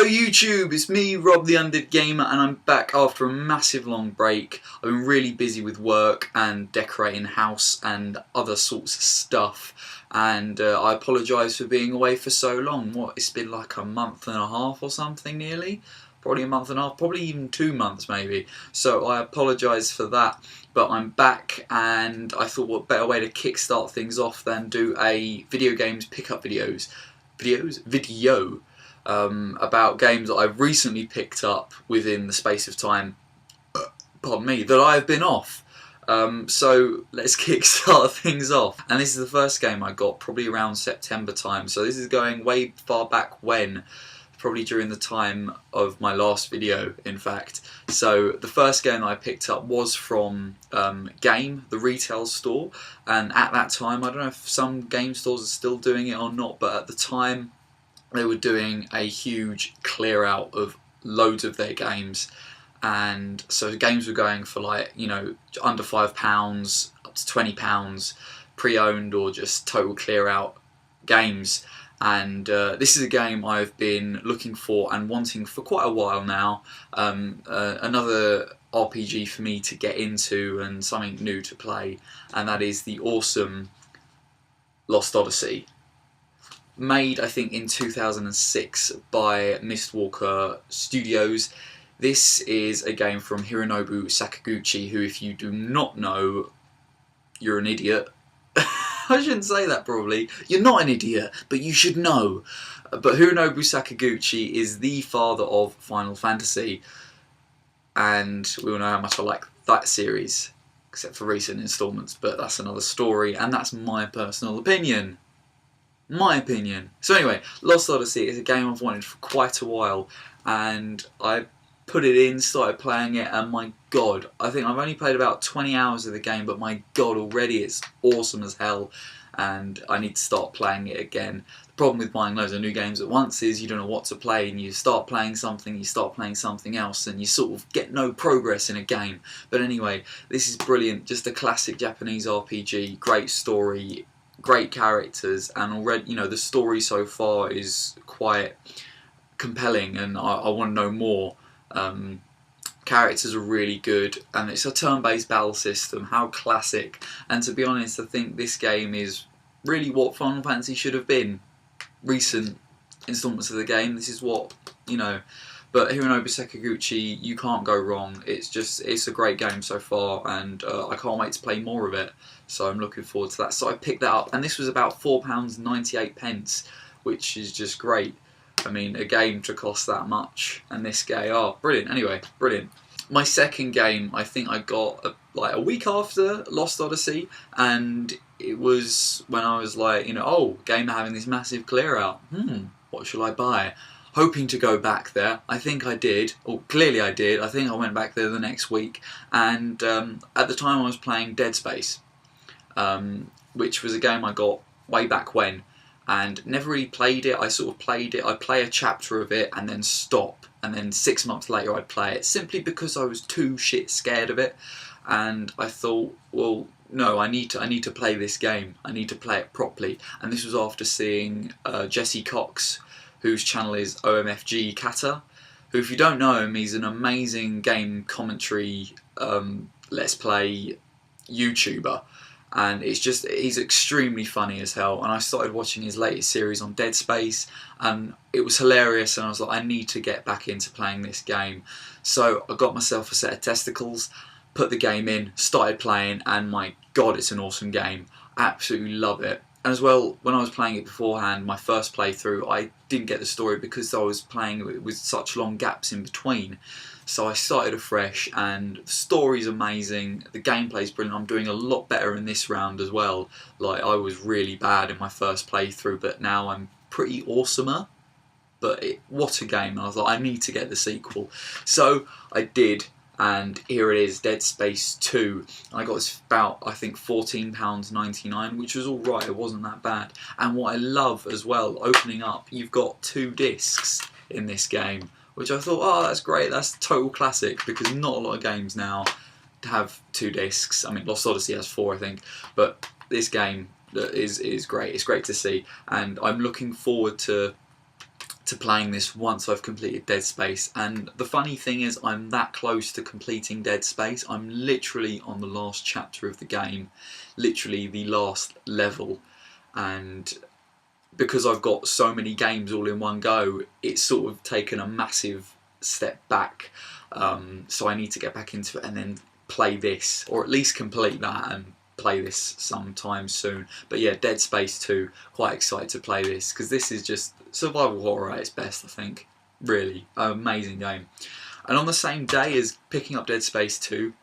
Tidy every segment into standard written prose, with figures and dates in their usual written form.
Hello YouTube, it's me, Rob the Undead Gamer, and I'm back after a massive long break. I've been really busy with work and decorating house and other sorts of stuff, and I apologise for being away for so long. It's been like a month and a half or something nearly? Probably a month and a half, probably even 2 months maybe. So I apologise for that, but I'm back and I thought what better way to kickstart things off than do a video games pickup video about games that I've recently picked up within the space of time, pardon me, that I've been off. So let's kickstart things off. And this is the first game I got probably around September time, so this is going way far back when, probably during the time of my last video in fact. So the first game that I picked up was from Game, the retail store, and at that time, I don't know if some game stores are still doing it or not, but at the time they were doing a huge clear out of loads of their games, and so games were going for, like, you know, under £5 up to £20 pre-owned or just total clear out games. And this is a game I've been looking for and wanting for quite a while now. Another RPG for me to get into and something new to play, and that is the awesome Lost Odyssey. Made, I think, in 2006 by Mistwalker Studios. This is a game from Hironobu Sakaguchi, who, if you do not know, you're an idiot. I shouldn't say that probably. You're not an idiot, but you should know. But Hironobu Sakaguchi is the father of Final Fantasy, and we all know how much I like that series, except for recent installments, but that's another story, and that's my personal opinion. So anyway, Lost Odyssey is a game I've wanted for quite a while, and I put it in, started playing it, and my god, I think I've only played about 20 hours of the game, but my god, already it's awesome as hell, and I need to start playing it again. The problem with buying loads of new games at once is you don't know what to play, and you start playing something, you start playing something else, and you sort of get no progress in a game. But anyway, this is brilliant, just a classic Japanese RPG, great story, great characters, and already, you know, the story so far is quite compelling, and I want to know more. Characters are really good, and it's a turn-based battle system. How classic! And to be honest, I think this game is really what Final Fantasy should have been. Recent installments of the game, this is what, you know. But Hironobu Sakaguchi, you can't go wrong. It's a great game so far, and I can't wait to play more of it. So I'm looking forward to that. So I picked that up, and this was about £4.98, which is just great. I mean, a game to cost that much, and this game, oh, brilliant. Anyway, brilliant. My second game, I think I got like a week after Lost Odyssey, and it was when I was like, you know, oh, Game are having this massive clear out. What shall I buy? Hoping to go back there. I think I did, or clearly I did. I think I went back there the next week, and at the time I was playing Dead Space, which was a game I got way back when, and never really played it. I sort of played it, I'd play a chapter of it and then stop, and then 6 months later I'd play it, simply because I was too shit scared of it, and I thought, well, no, I need to play this game, I need to play it properly. And this was after seeing Jesse Cox, whose channel is OMFG Kata, who, if you don't know him, he's an amazing game commentary, let's play YouTuber, and he's extremely funny as hell. And I started watching his latest series on Dead Space, and it was hilarious, and I was like, I need to get back into playing this game. So I got myself a set of testicles, put the game in, started playing, and my god, it's an awesome game. I absolutely love it. And as well, when I was playing it beforehand, my first playthrough, I didn't get the story because I was playing it with such long gaps in between. So I started afresh, and the story's amazing, the gameplay's brilliant. I'm doing a lot better in this round as well. Like, I was really bad in my first playthrough, but now I'm pretty awesomer. But what a game, and I was like, I need to get the sequel. So I did. And here it is, Dead Space 2. I got this about, I think, £14.99, which was alright, it wasn't that bad. And what I love as well, opening up, you've got 2 discs in this game, which I thought, oh, that's great, that's total classic, because not a lot of games now have 2 discs. I mean, Lost Odyssey has 4, I think, but this game is great. It's great to see, and I'm looking forward to to playing this once I've completed Dead Space. And the funny thing is, I'm that close to completing Dead Space. I'm literally on the last chapter of the game, literally the last level, and because I've got so many games all in one go, it's sort of taken a massive step back. So I need to get back into it and then play this, or at least complete that and play this sometime soon. But yeah, Dead Space 2, quite excited to play this, because this is just survival horror at its best, I think. Really, amazing game. And on the same day as picking up Dead Space 2,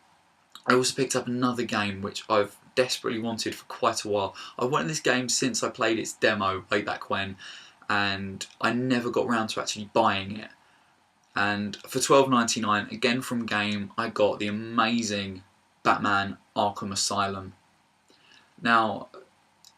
I also picked up another game which I've desperately wanted for quite a while. I've wanted this game since I played its demo way back when, and I never got around to actually buying it. And for $12.99, again from Game, I got the amazing Batman Arkham Asylum. Now,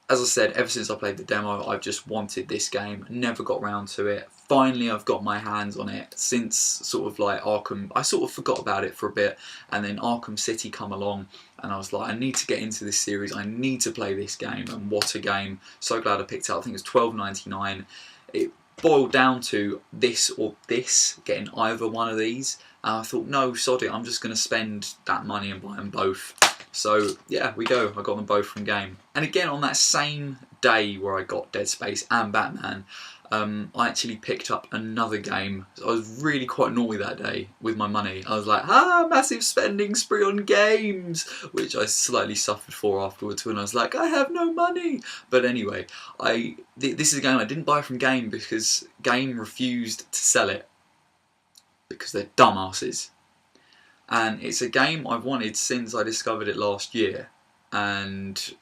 as I said, ever since I played the demo, I've just wanted this game, never got round to it. Finally, I've got my hands on it since sort of like Arkham. I sort of forgot about it for a bit, and then Arkham City come along, and I was like, I need to get into this series, I need to play this game, and what a game. So glad I picked it up. I think it was $12.99. It boiled down to this or this, getting either one of these, and I thought, no, sod it, I'm just going to spend that money and buy them both. So yeah, we go. I got them both from Game. And again, on that same day where I got Dead Space and Batman, I actually picked up another game. So I was really quite naughty that day with my money. I was like, massive spending spree on games, which I slightly suffered for afterwards when I was like, I have no money. But anyway, this is a game I didn't buy from Game because Game refused to sell it because they're dumbasses. And it's a game I've wanted since I discovered it last year, and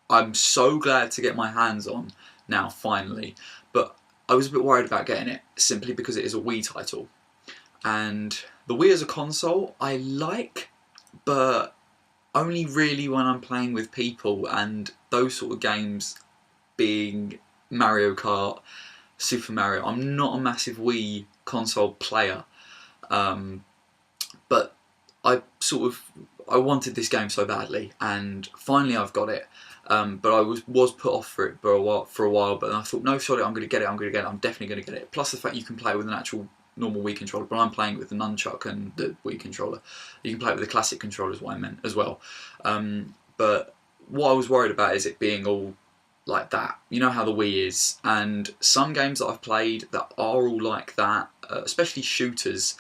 I'm so glad to get my hands on now finally. But I was a bit worried about getting it simply because it is a Wii title, and the Wii as a console I like, but only really when I'm playing with people, and those sort of games being Mario Kart, Super Mario. I'm not a massive Wii console player. But I wanted this game so badly, and finally I've got it. But I was put off for it for a while. But then I thought, no, sorry, I'm going to get it. I'm definitely going to get it. Plus the fact you can play it with an actual normal Wii controller, but I'm playing it with the nunchuck and the Wii controller. You can play it with the classic controller, is what I meant as well. But what I was worried about is it being all like that. You know how the Wii is, and some games that I've played that are all like that, especially shooters,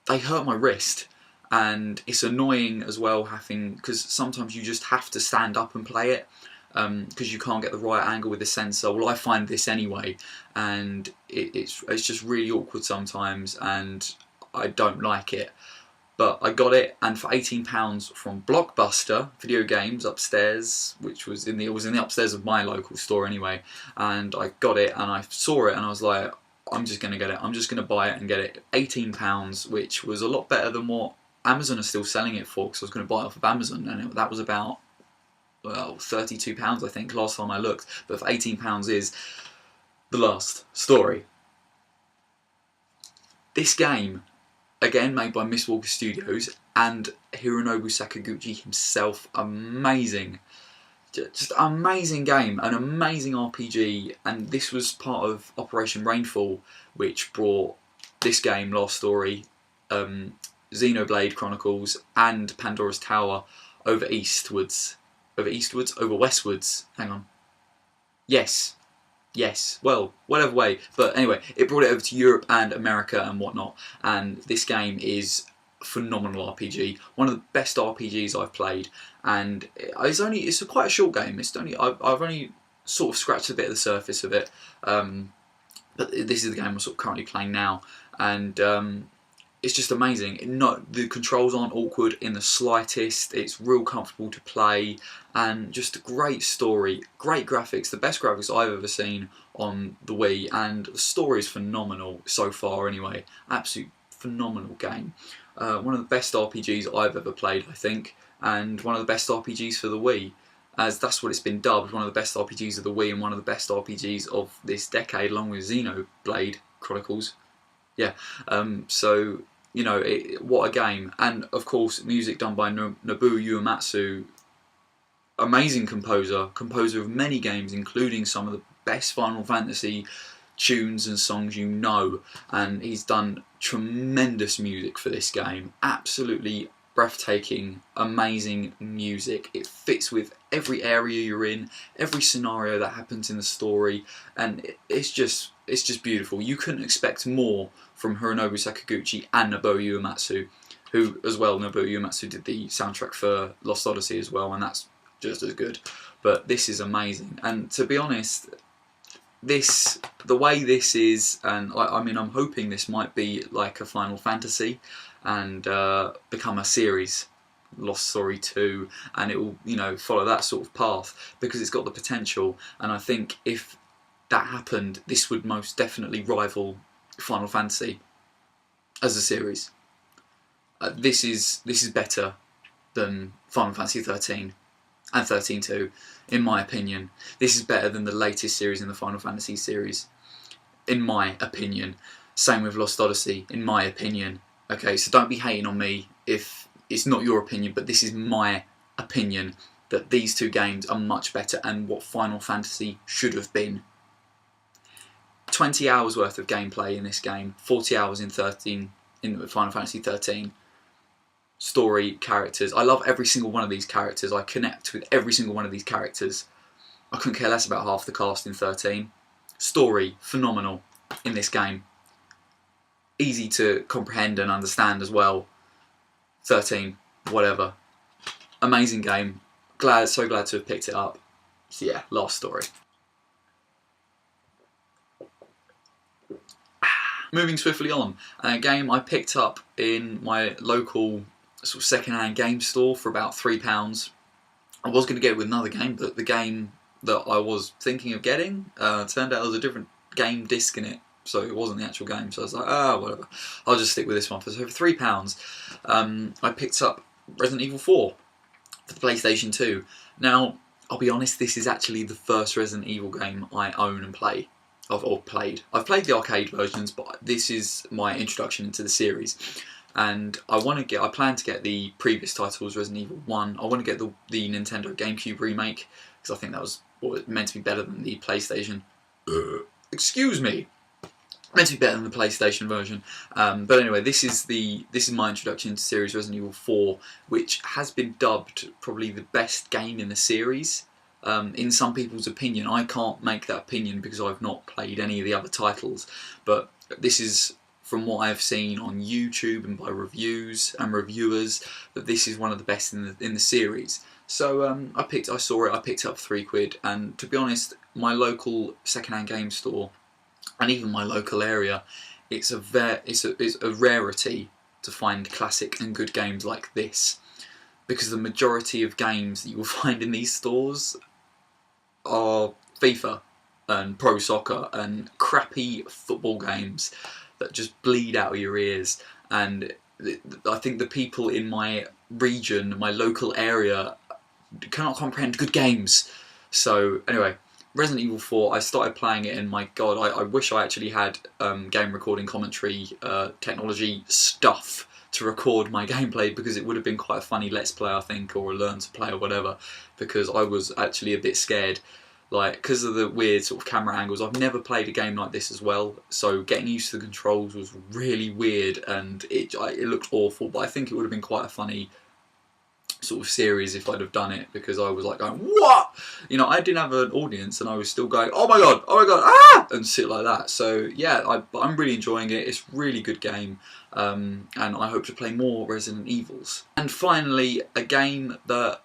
they hurt my wrist, and it's annoying as well because sometimes you just have to stand up and play it because you can't get the right angle with the sensor. Well, I find this anyway, and it's just really awkward sometimes, and I don't like it. But I got it, and for £18 from Blockbuster Video Games upstairs, which was in the upstairs of my local store anyway, and I got it, and I saw it, and I was like, I'm just going to get it. I'm just going to buy it and get it. £18, which was a lot better than what Amazon are still selling it for, because I was going to buy it off of Amazon, and that was about, well, £32 I think last time I looked. But for £18 is the last story. This game, again made by Mistwalker Studios and Hironobu Sakaguchi himself, amazing. Just amazing game, an amazing RPG, and this was part of Operation Rainfall, which brought this game, Last Story, Xenoblade Chronicles, and Pandora's Tower over westwards. Hang on. Yes, well, whatever way, but anyway, it brought it over to Europe and America and whatnot, and this game is phenomenal RPG, one of the best RPGs I've played, and it's quite a short game. I've only sort of scratched a bit of the surface of it, but this is the game I'm sort of currently playing now, and it's just amazing. The controls aren't awkward in the slightest. It's real comfortable to play, and just a great story, great graphics, the best graphics I've ever seen on the Wii, and the story is phenomenal so far anyway. Absolute phenomenal game. One of the best RPGs I've ever played, I think, and one of the best RPGs for the Wii, as that's what it's been dubbed, one of the best RPGs of the Wii and one of the best RPGs of this decade, along with Xenoblade Chronicles. Yeah, so, you know, what a game. And, of course, music done by Nobuo Uematsu, amazing composer of many games, including some of the best Final Fantasy tunes and songs you know, and he's done tremendous music for this game. Absolutely breathtaking, amazing music. It fits with every area you're in, every scenario that happens in the story, and it's just beautiful. You couldn't expect more from Hironobu Sakaguchi and Nobuo Uematsu, who as well, Nobuo Uematsu did the soundtrack for Lost Odyssey as well, and that's just as good. But this is amazing, and to be honest, the way this is, and I mean, I'm hoping this might be like a Final Fantasy and become a series, Lost Story 2, and it will, you know, follow that sort of path, because it's got the potential. And I think if that happened, this would most definitely rival Final Fantasy as a series. This is better than Final Fantasy 13 and 13-2, in my opinion. This is better than the latest series in the Final Fantasy series, in my opinion. Same with Lost Odyssey, in my opinion. Okay, so don't be hating on me if it's not your opinion, but this is my opinion, that these two games are much better and what Final Fantasy should have been. 20 hours worth of gameplay in this game, 40 hours in Final Fantasy 13. Story, characters. I love every single one of these characters. I connect with every single one of these characters. I couldn't care less about half the cast in 13. Story, phenomenal in this game. Easy to comprehend and understand as well. 13, whatever. Amazing game. So glad to have picked it up. So yeah, last story. Moving swiftly on, a game I picked up in my local sort of second-hand game store for about £3. I was going to get it with another game, but the game that I was thinking of getting turned out there was a different game disc in it, so it wasn't the actual game. So I was like, whatever, I'll just stick with this one. So for £3, I picked up Resident Evil 4 for the PlayStation 2. Now, I'll be honest, this is actually the first Resident Evil game I own and play. I've played the arcade versions, but this is my introduction into the series. And I plan to get the previous titles, Resident Evil 1. I want to get the Nintendo GameCube remake, because I think that was meant to be better than the PlayStation. Excuse me. Meant to be better than the PlayStation version. But anyway, this is my introduction into series Resident Evil 4, which has been dubbed probably the best game in the series. In some people's opinion. I can't make that opinion because I've not played any of the other titles, but this is, from what I've seen on YouTube and by reviews and reviewers, that this is one of the best in the series. So I saw it, I picked up £3, and to be honest, my local second-hand game store and even my local area, it's a rarity to find classic and good games like this, because the majority of games that you will find in these stores are FIFA and Pro Soccer and crappy football games that just bleed out of your ears. And I think the people in my region, my local area, cannot comprehend good games. So anyway, Resident Evil 4, I started playing it, and my god, I wish I actually had game recording commentary technology stuff to record my gameplay, because it would have been quite a funny let's play, I think, or a learn to play or whatever, because I was actually a bit scared, like, because of the weird sort of camera angles. I've never played a game like this as well, so getting used to the controls was really weird, and it looked awful, but I think it would have been quite a funny sort of series if I'd have done it, because I was like going, what? You know, I didn't have an audience and I was still going, oh my god, ah! And shit like that. So yeah, I'm really enjoying it. It's a really good game, and I hope to play more Resident Evils. And finally, a game that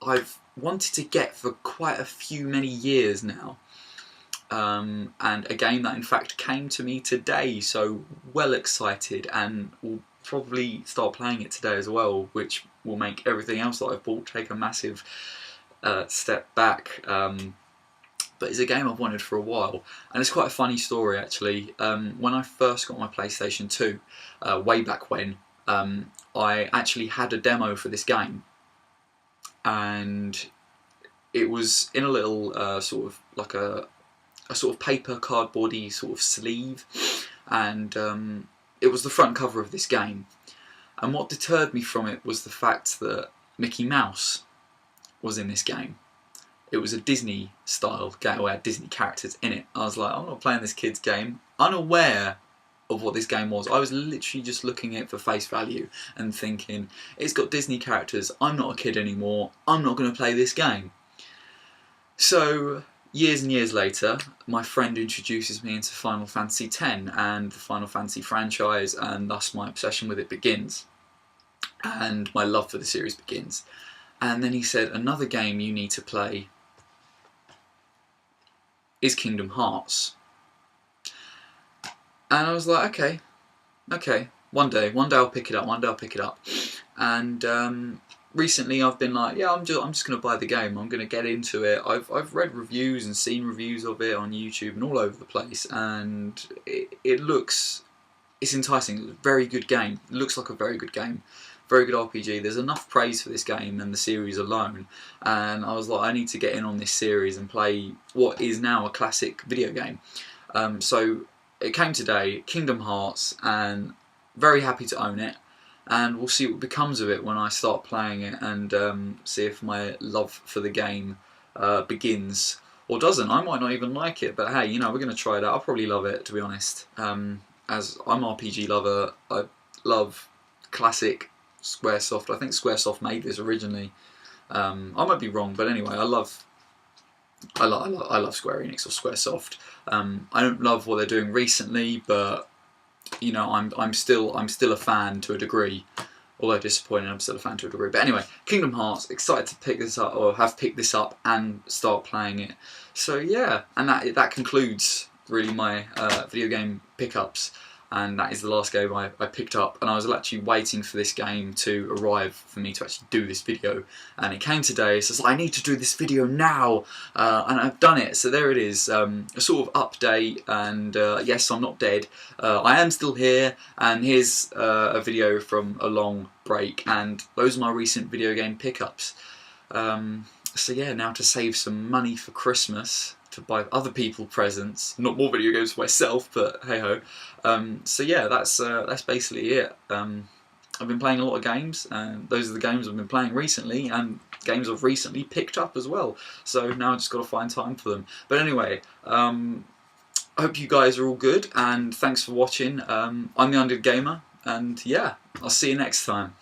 I've wanted to get for quite many years now, and a game that in fact came to me today, so well excited, and will probably start playing it today as well, which will make everything else that I've bought take a massive step back. But it's a game I've wanted for a while, and it's quite a funny story actually. When I first got my PlayStation 2, way back when, I actually had a demo for this game, and it was in a little sort of like a sort of paper cardboardy sort of sleeve, and it was the front cover of this game. And what deterred me from it was the fact that Mickey Mouse was in this game. it was a Disney style game where it had Disney characters in it. I was like, I'm not playing this kid's game, unaware of what this game was. I was literally just looking at it for face value and thinking, it's got Disney characters, I'm not a kid anymore, I'm not going to play this game. So years and years later, my friend introduces me into Final Fantasy X and the Final Fantasy franchise, and thus my obsession with it begins. And my love for the series begins. And then he said, another game you need to play is Kingdom Hearts. And I was like, okay, one day I'll pick it up, And recently I've been like, yeah, I'm just going to buy the game, I'm going to get into it. I've read reviews and seen reviews of it on YouTube and all over the place, and it's enticing. It's a very good game. It looks like a very good game. Very good RPG. There's enough praise for this game and the series alone, and I was like, I need to get in on this series and play what is now a classic video game. So it came today, Kingdom Hearts, and very happy to own it, and we'll see what becomes of it when I start playing it, and see if my love for the game begins or doesn't. I might not even like it, but hey, you know, we're going to try it out. I'll probably love it, to be honest. As I'm an RPG lover, I love classic Squaresoft. I think Squaresoft made this originally. I might be wrong, but anyway, I love Square Enix or Squaresoft. I don't love what they're doing recently, but you know, I'm still a fan to a degree. Although disappointed, I'm still a fan to a degree. But anyway, Kingdom Hearts, excited to pick this up, or have picked this up and start playing it. So yeah, and that concludes really my video game pickups. And that is the last game I picked up, and I was actually waiting for this game to arrive for me to actually do this video, and it came today, so I was like, I need to do this video now, and I've done it. So there it is, a sort of update, and yes, I'm not dead, I am still here, and here's a video from a long break, and those are my recent video game pickups. So yeah, now to save some money for Christmas, to buy other people presents, not more video games for myself, but hey ho. So yeah, that's basically it. I've been playing a lot of games, and those are the games I've been playing recently, and games I've recently picked up as well. So now I've just got to find time for them. But anyway, I hope you guys are all good, and thanks for watching. I'm the Undead Gamer, and yeah, I'll see you next time.